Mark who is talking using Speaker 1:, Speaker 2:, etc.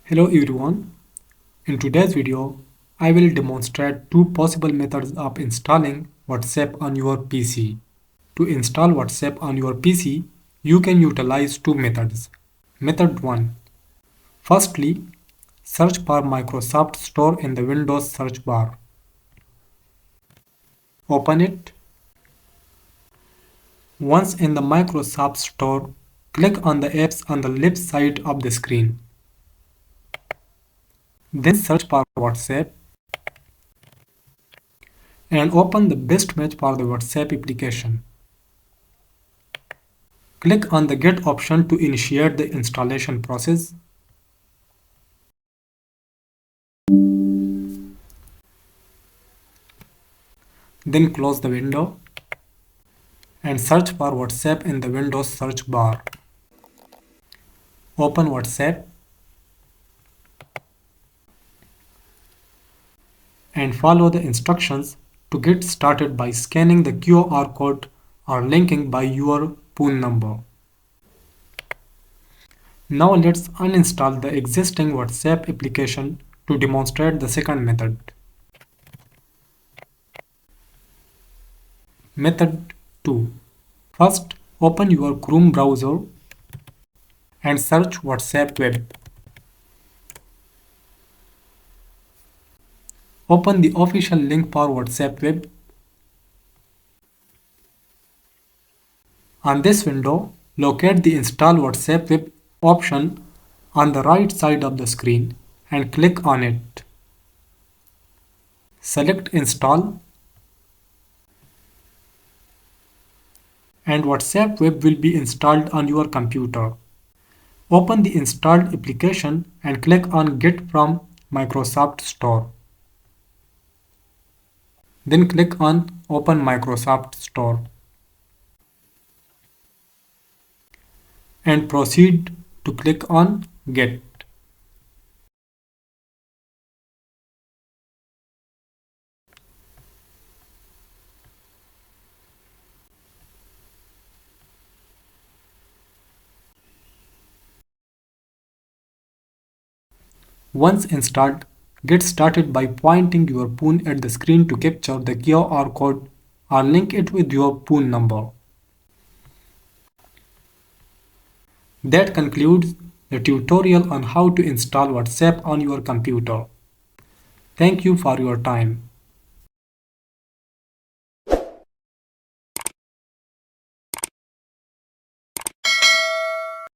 Speaker 1: Hello everyone. In today's video, I will demonstrate two possible methods of installing WhatsApp on your PC. To install WhatsApp on your PC, you can utilize two methods. Method 1. Firstly, search for Microsoft Store in the Windows search bar. Open it. Once in the Microsoft Store, click on the apps on the left side of the screen. Then search for WhatsApp and open the best match for the WhatsApp application. Click on the Get option to initiate the installation process. Then close the window and search for WhatsApp in the Windows search bar. Open WhatsApp and follow the instructions to get started by scanning the QR code or linking by your phone number. Now let's uninstall the existing WhatsApp application to demonstrate the second method. Method 2. First, open your Chrome browser and search WhatsApp web. Open the official link for WhatsApp web. On this window, locate the Install WhatsApp web option on the right side of the screen and click on it. Select Install and WhatsApp web will be installed on your computer. Open the installed application and click on Get from Microsoft Store. Then click on Open Microsoft Store and proceed to click on Get. Once installed, get started by pointing your phone at the screen to capture the QR code or link it with your phone number. That concludes the tutorial on how to install WhatsApp on your computer. Thank you for your time.